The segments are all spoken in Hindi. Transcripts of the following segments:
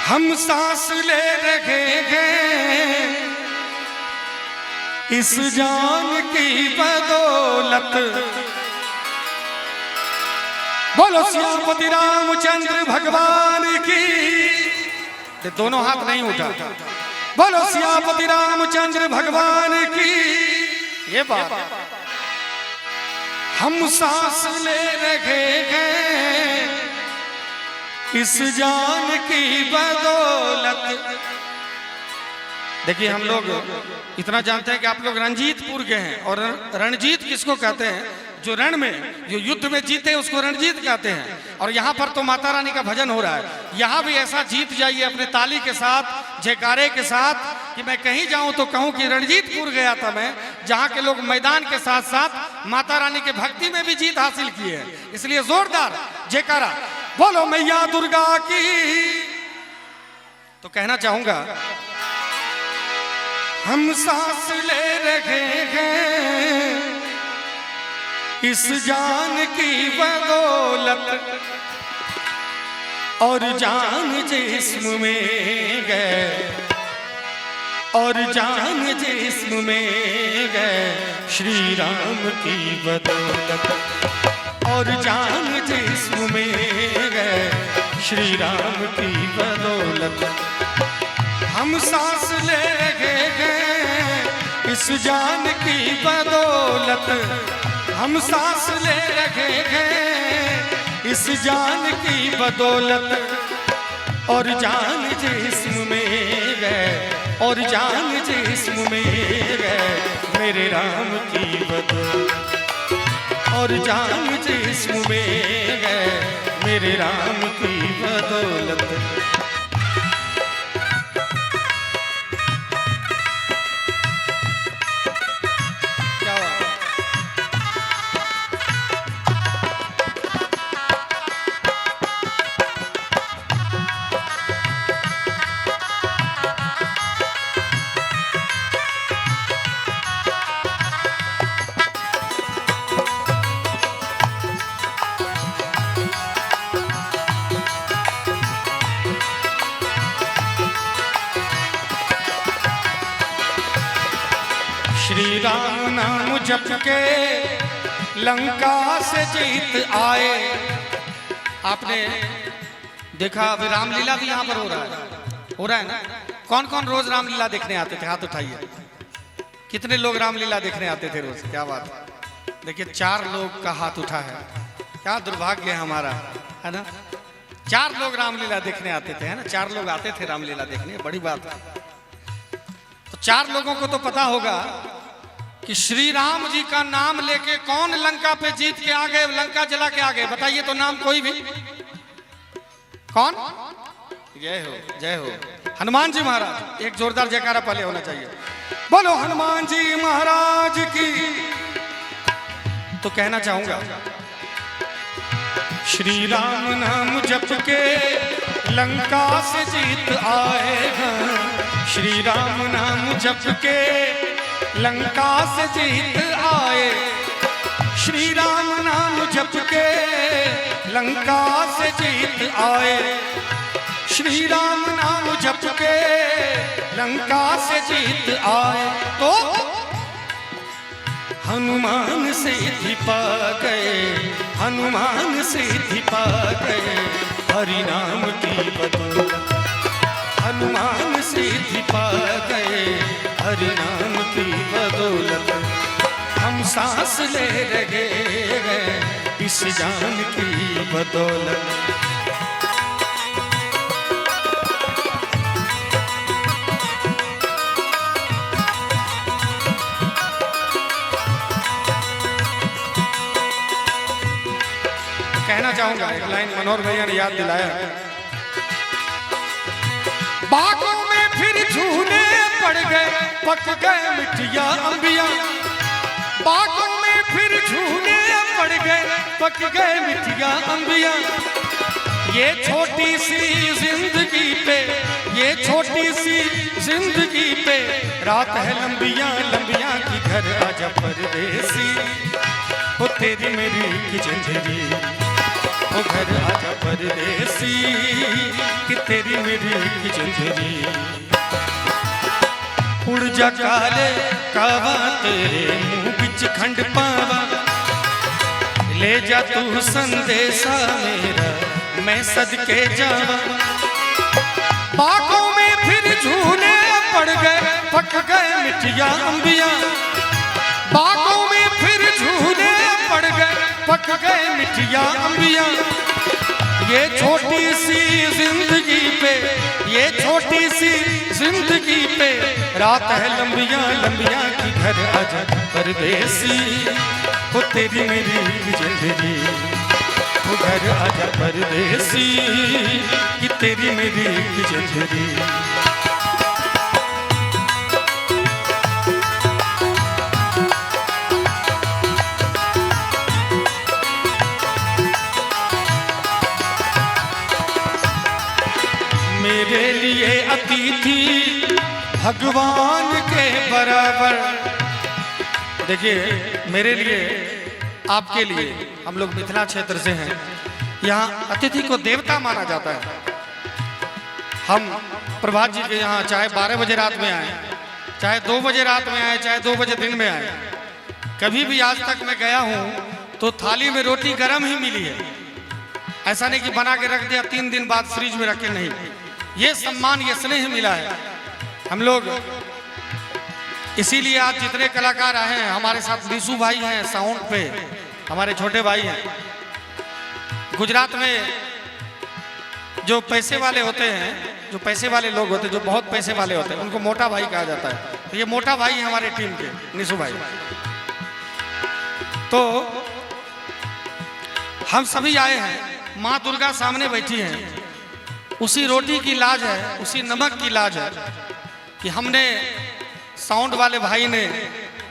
हम सांस ले रहे हैं इस जान की बदौलत। बोलो श्यामपति रामचंद्र भगवान की। दोनों हाथ नहीं उठा। बोलो श्यामपति रामचंद्र भगवान की। ये बात हम सांस ले रहे हैं इस जान की बदौलत। देखिए हम लोग इतना जानते हैं कि आप लोग रणजीतपुर के हैं, और रणजीत किसको कहते हैं? जो रण में, जो युद्ध में जीते उसको रणजीत कहते हैं। और यहाँ पर तो माता रानी का भजन हो रहा है। यहाँ भी ऐसा जीत जाइए अपने ताली के साथ, जयकारे के साथ, कि मैं कहीं जाऊं तो कहूं कि रणजीतपुर गया था मैं, जहाँ के लोग मैदान के साथ साथ माता रानी के भक्ति में भी जीत हासिल किए हैं। इसलिए जोरदार जयकारा बोलो मैया दुर्गा की। तो कहना चाहूंगा हम सांस ले रहे हैं इस जान की बदौलत, और जान जिस्म में गए, और जान जिस्म में गए श्री राम की बदौलत, और जान जिस्म में गए श्री राम की बदौलत। हम सांस ले रहे हैं इस जान की बदौलत, हम सांस ले रहे हैं इस जान की बदौलत, और जान जिस्म में गए, और जान जिस्म में गए मेरे राम की बदौलत, और जान जिस्म में गए मेरे राम की बदौलत। श्री राम नाम जप के लंका से जीत आए। आपने देखा अभी रामलीला भी यहाँ पर हो रहा है ना? कौन कौन रोज रामलीला देखने आते थे? हाथ उठाइए। कितने लोग रामलीला देखने आते थे रोज? क्या बात है। देखिए 4 लोग का हाथ उठा है। क्या दुर्भाग्य है हमारा, है ना? 4 लोग रामलीला देखने आते थे, है ना? 4 लोग आते थे रामलीला देखने, बड़ी बात है। तो 4 लोगों को तो पता होगा कि श्री राम जी का नाम लेके कौन लंका पे जीत के आ गए, लंका जला के आ गए? बताइए तो नाम कोई भी। कौन? जय हो, जय हो हनुमान जी महाराज। एक जोरदार जयकारा पहले होना चाहिए। बोलो हनुमान जी महाराज की। तो कहना चाहूंगा श्री राम नाम जप के लंका से जीत आए हैं, श्री राम नाम जप के लंका से जीत आए, श्री राम नाम जप के लंका से जीत आए, श्री राम नाम जप के लंका से जीत आए। तो हनुमान सिद्धि पा गए, हनुमान सिद्धि पा गए हरि नाम की बदौलत, हनुमान सिद्धि पा गए हरि नाम की बदौलत। हम सांस ले रहे हैं इस जान की बदौलत। कहना चाहूंगा एक लाइन मनोहर भैया ने याद दिलाया। बागों में फिर झूले पड़ गए, पक गए मिठिया अंबिया, बागों में फिर झूले पड़ गए, पक गए मिठिया अंबिया। ये छोटी सी जिंदगी पे, ये छोटी सी जिंदगी पे रात है लंबिया लंबिया की घर आजा परदेसी, वो तेरी मेरी की जिंदगी ओ घर आजा परदेसी कि तेरी मेरी जिंदगी उड़ जा काले कावा तेरे मुंह बिच खंड पावा ले जा तू संदेशा मेरा मैं सदके जावा बागों में फिर झूले पड़ गए पक गए मिठिया अंबिया बागों में फिर झूले पड़ गए पक गए मिठिया अंबिया ये छोटी सी जिंदगी पे ये छोटी सी जिंदगी पे रात है लंबिया लंबिया की घर आजा परदेसी वो तेरी मेरी जिंदगी वो घर आजा परदेसी कि तेरी मेरी जिंदगी मेरे लिए अतिथि भगवान के बराबर। देखिए मेरे लिए आपके लिए हम लोग मिथिला क्षेत्र से हैं, यहाँ अतिथि को देवता माना जाता है। हम प्रभात जी के यहाँ चाहे 12 बजे रात में आए, चाहे 2 बजे रात में आए, चाहे 2 बजे दिन में आए, कभी भी आज तक मैं गया हूँ तो थाली में रोटी गर्म ही मिली है। ऐसा नहीं कि बना के रख दिया 3 दिन बाद फ्रिज में रखे, नहीं। ये सम्मान ये स्नेह मिला है हम लोग। इसीलिए आज जितने कलाकार आए हैं हमारे साथ, बीसू भाई हैं साउंड पे, हमारे छोटे भाई हैं। गुजरात में जो पैसे वाले होते हैं, जो पैसे वाले लोग होते हैं, जो बहुत पैसे वाले होते हैं, उनको मोटा भाई कहा जाता है। तो ये मोटा भाई है हमारे टीम के, निशु भाई। तो हम सभी आए हैं, माँ दुर्गा सामने बैठी हैं, उसी रोटी की लाज है, उसी नमक की लाज है कि हमने साउंड वाले भाई ने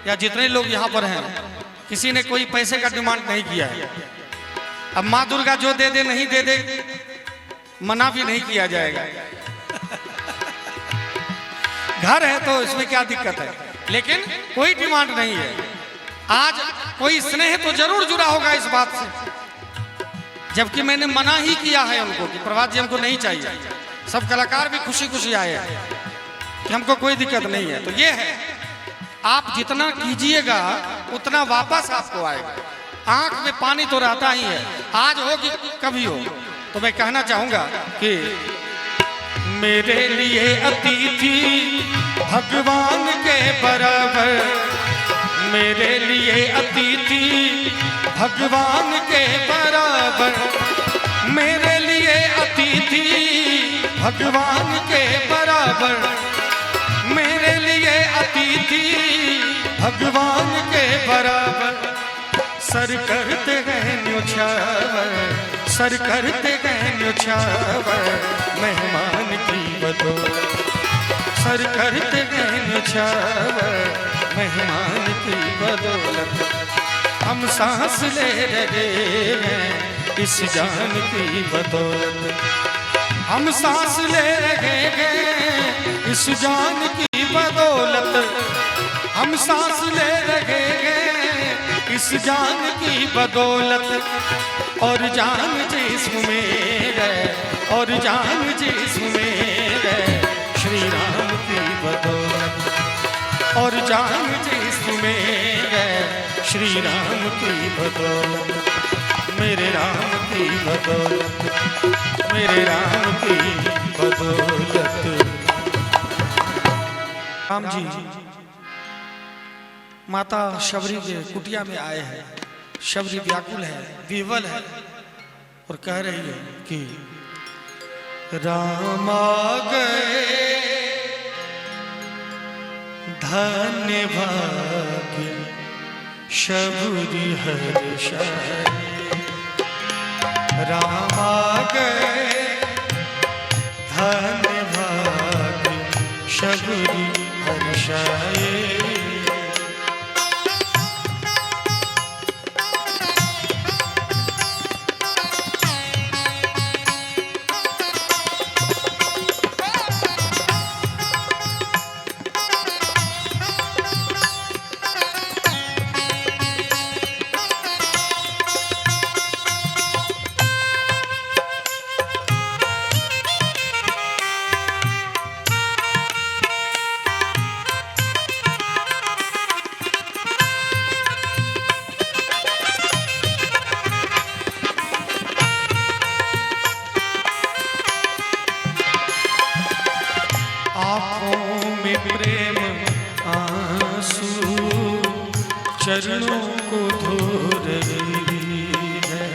या जितने लोग यहाँ पर हैं, किसी ने कोई पैसे का डिमांड नहीं किया है। अब माँ दुर्गा जो दे दे नहीं दे दे, मना भी नहीं किया जाएगा। घर है तो इसमें क्या दिक्कत है, लेकिन कोई डिमांड नहीं है। आज कोई स्नेह तो जरूर जुड़ा होगा इस बात से, जबकि मैंने मना ही किया है उनको कि प्रभात जी हमको नहीं चाहिए। सब कलाकार भी खुशी खुशी आए हैं कि हमको कोई दिक्कत नहीं है। तो ये है, आप जितना कीजिएगा उतना वापस आपको आएगा। आंख में पानी तो रहता ही है, आज हो कि कभी हो। तो मैं कहना चाहूंगा कि मेरे लिए अतिथि भगवान के बराबर, मेरे लिए अतिथि भगवान के बराबर, मेरे लिए अतिथि भगवान के बराबर, मेरे लिए अतिथि भगवान के बराबर। सर करते गए न्योछावर, सर करते गए न्योछावर, मेहमान की बदौलत। सर करते गए न्योछावर, मेहमान की बदौलत। हम सांस ले रहे हैं इस जान की बदौलत। हम सांस ले रहे हैं इस जान की बदौलत। हम सांस ले रहे हैं इस जान की बदौलत। और जान जिस्म में है, और जान जिस्म में है, श्री राम की बदौलत। और जान जिस्म में है, श्री राम की बदौलत। मेरे राम की बदौलत, मेरे राम की बदौलत। राम जी माता शबरी के कुटिया में आए हैं। शबरी व्याकुल है, विवल है और कह रही है कि राम आ गए धन्य भाग्य शबरी हर्षाए। राम आ गए धन्य भाग्य शबरी हर्षाए। आंखों में प्रेम आंसू चरणों को धो रही है।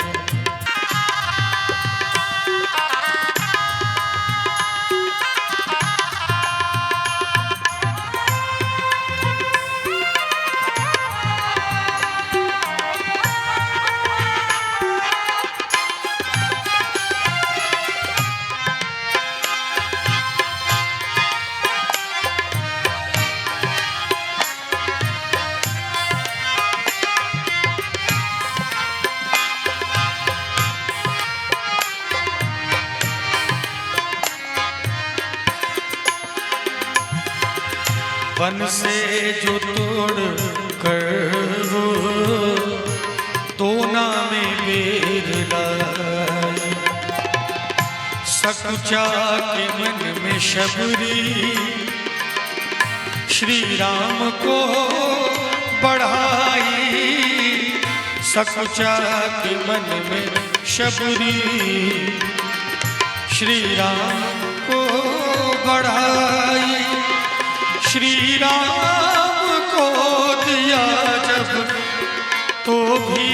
वन से जो तोड़ कर वो तोना में बेर लाए, सकुचा के मन में शबरी श्री राम को बढ़ाई। सकुचा के मन में शबरी श्री राम को बढ़ाई। श्री राम को दिया जब तो भी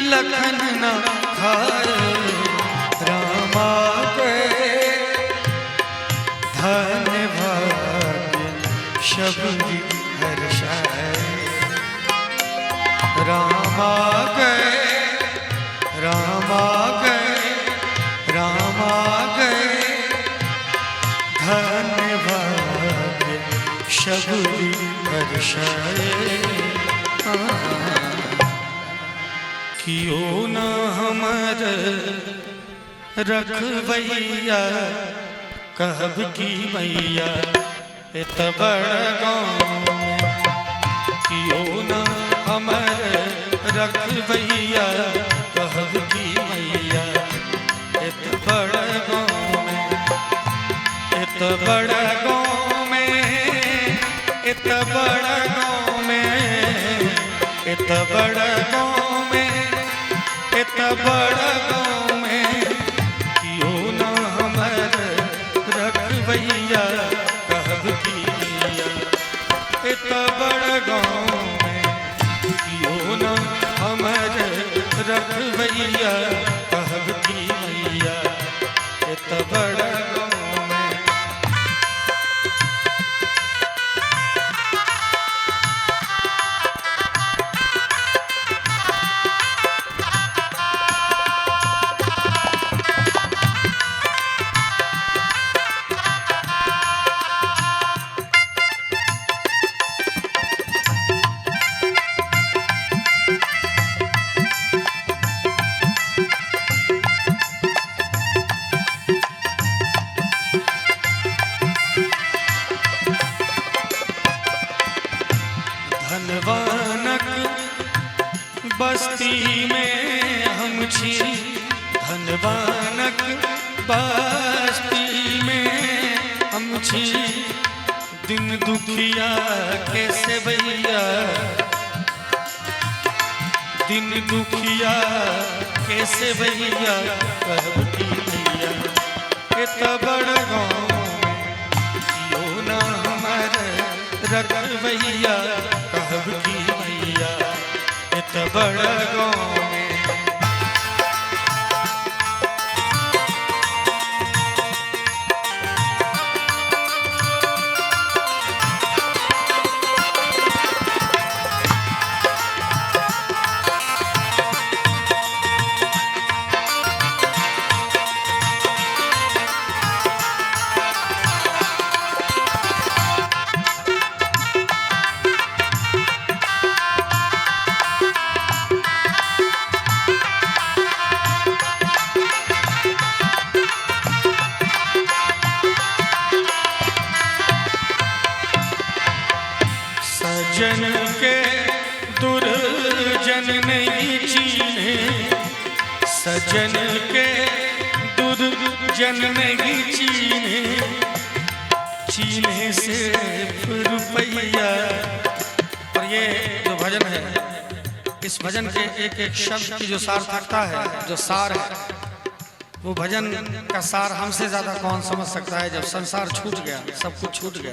लखन न खाए। रामा गए धन्य भाग्य शबरी हर्षाए। रामा गए रामा गए रामा गए धन्य भाग्य शबरी हर्षाए। कियो न हमर रखवैया कहब की मैया इत बड़ गाँव में। कियो न हमर रखवैया कहब की मैया इत बड़ गाँव में। इत बड़ गाँव में इत बड़ गाँव में इत बड़ गाँव में इत बड़ गाँव में। कियो न हमर रखवैया कहब की मैया इत बड़ गाँव में। कियो न हमर रखवैया कहब की मैया इत बड़ गाँव में। धनवानक बस्ती में हम छी। धनवानक बस्ती में हम छी। दिन दुखिया कैसे भैया दिन दुखिया कैसे भैया कहब की मैया इत बड़ गाँव में। कियो न हमर रखवैया कहब की मैया इत बड़ गाँव में। सजन के दुर्जन नहीं चीन्हे। सजन के दुर्जन नहीं चीन्हे। चीन्हे से रुपैया। और ये जो भजन है इस भजन के एक एक शब्द की जो सार्थकता है जो सार है वो भजन का सार हमसे ज्यादा कौन समझ सकता है। जब संसार छूट गया, सब कुछ छूट गया,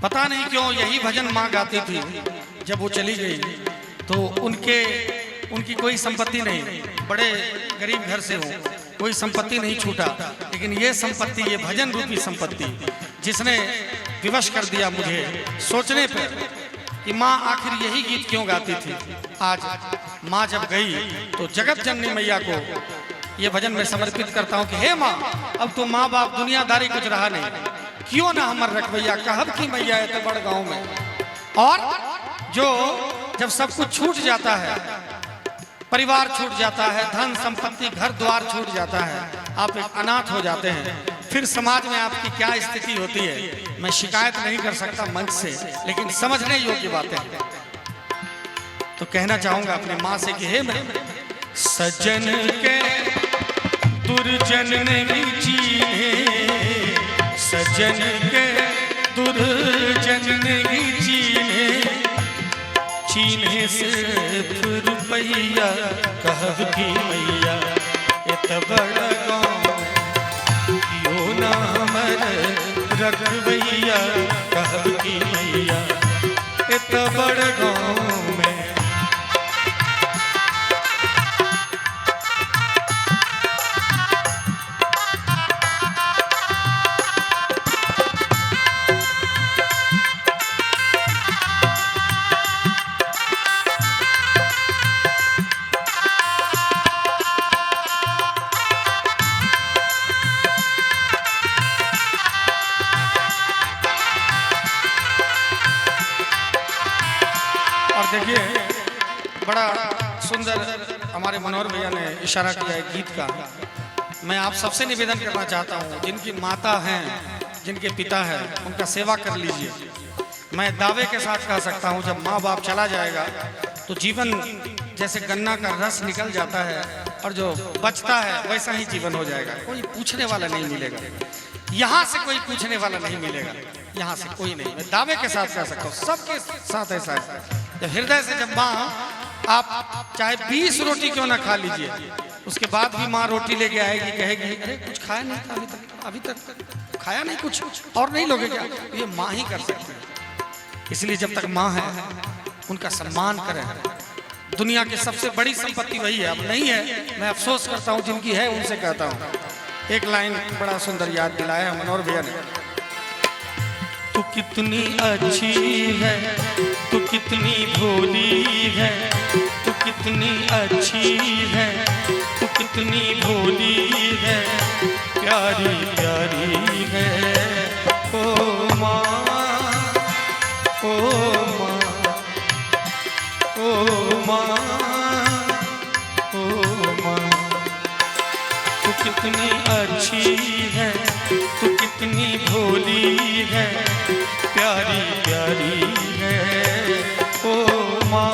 पता नहीं क्यों यही भजन माँ गाती थी। जब वो चली गई तो उनकी कोई संपत्ति नहीं, बड़े गरीब घर से हो, कोई संपत्ति नहीं छूटा, लेकिन ये संपत्ति, ये भजन रूपी संपत्ति जिसने विवश कर दिया मुझे सोचने पर कि माँ आखिर यही गीत क्यों गाती थी। आज माँ जब गई तो जगत जननी मैया को ये भजन मैं समर्पित करता हूँ कि हे माँ, अब तो माँ बाप दुनियादारी कुछ रहा नहीं, क्यों ना हमर रखवैया कहब की मैया है बड़ गाँव में। और जो जब सब कुछ छूट जाता है, परिवार छूट जाता है, धन संपत्ति घर द्वार छूट जाता है, आप एक अनाथ हो जाते हैं, फिर समाज में आपकी क्या स्थिति होती है मैं शिकायत नहीं कर सकता मंच से, लेकिन समझने योग्य बातें हैं। तो कहना चाहूंगा अपनी माँ से कि हे मैं सज्जन के दुर्जन नहीं चीन्हे, सज्जन के दुर्जन नहीं चीन्हे, चीन्हे सिर्फ रुपैया कहब की मैया इत बड़ गाँव यो ना हमर रखवैया कहब की मैया इत बड़ गाँव में। देखिए बड़ा सुंदर हमारे मनोहर भैया ने इशारा किया है गीत का। मैं आप सबसे निवेदन करना चाहता हूँ, जिनकी माता हैं, जिनके पिता हैं, उनका सेवा कर लीजिए। मैं दावे के साथ कह सकता हूँ जब माँ बाप चला जाएगा तो जीवन जैसे गन्ना का रस निकल जाता है और जो बचता है वैसा ही जीवन हो जाएगा। कोई पूछने वाला नहीं मिलेगा, यहाँ से कोई पूछने वाला नहीं मिलेगा, यहाँ से कोई नहीं। मैं दावे के साथ कह सकता हूँ, सबके साथ ऐसा है। जब हृदय से जब माँ आप चाहे 20 रोटी क्यों ना खा लीजिए, उसके बाद भी माँ रोटी लेके आएगी, कहेगी अरे कुछ खाया नहीं था अभी तक खाया नहीं, कुछ और नहीं लोगे क्या? ये माँ ही कर सकती है। इसलिए जब तक माँ है उनका सम्मान करें। दुनिया की सबसे बड़ी संपत्ति वही है, अब नहीं है। मैं अफसोस करता हूँ जिनकी है उनसे कहता हूँ। एक लाइन बड़ा सुंदर याद दिलाया मनोहर भैया ने, तू कितनी अच्छी है, तू कितनी भोली है, तू कितनी अच्छी है, तू कितनी भोली है, प्यारी प्यारी है ओ माँ, ओ माँ, ओ माँ, ओ माँ। तू कितनी अच्छी है, तू कितनी भोली है, प्यारी प्यारी है ओ माँ,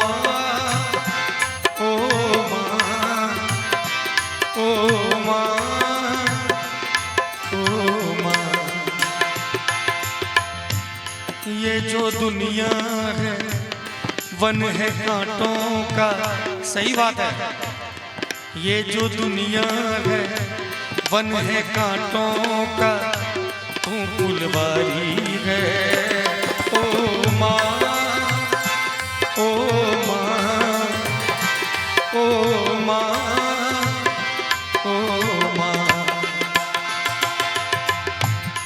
ओ माँ, ओ माँ, ओ माँ। ये जो दुनिया है वन है कांटों का, सही बात है। ये जो दुनिया है वन है कांटों का, तू फुलवारी है ओ माँ, ओ माँ, ओ माँ, ओ माँ।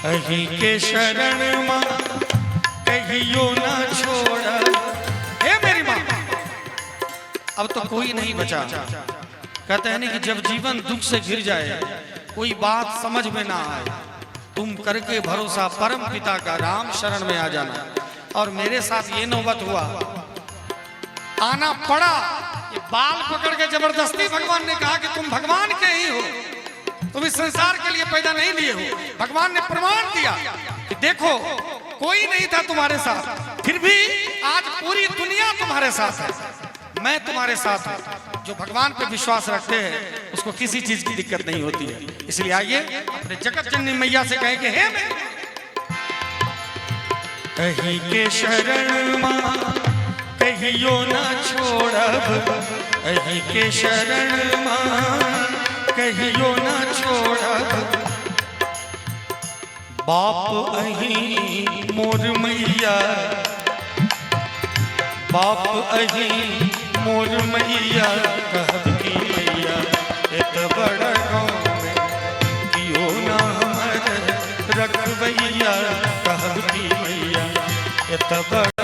अही के शरण माँ कहियो ना छोड़ा, हे मेरी माँ। अब तो कोई नहीं बचा। कहते हैं नहीं कि जब जीवन दुख से घिर जाए, कोई बात समझ में ना आए, तुम करके भरोसा परम पिता का राम शरण में आ जाना। और मेरे साथ ये नौबत हुआ, आना पड़ा, ये बाल पकड़ के जबरदस्ती भगवान ने कहा कि तुम भगवान के ही हो, तुम इस संसार के लिए पैदा नहीं लिए हो। भगवान ने प्रमाण दिया कि देखो कोई नहीं था तुम्हारे साथ, फिर भी आज पूरी दुनिया तुम्हारे साथ है, मैं तुम्हारे साथ हूं। जो भगवान पे विश्वास रखते हैं उसको किसी चीज की दिक्कत नहीं होती है। इसलिए आइए अपने जगत जननी मैया से कहें कि हे कहीं के शरण माँ कहियो ना छोड़ब, कहीं के शरण माँ कहियो न छोड़ब बाप अही मोर मैया बाप अही मोर मैया कहब की मैया इत बड़ गाँव में कियो न हमर रखबैया कहब की मैया इत बड़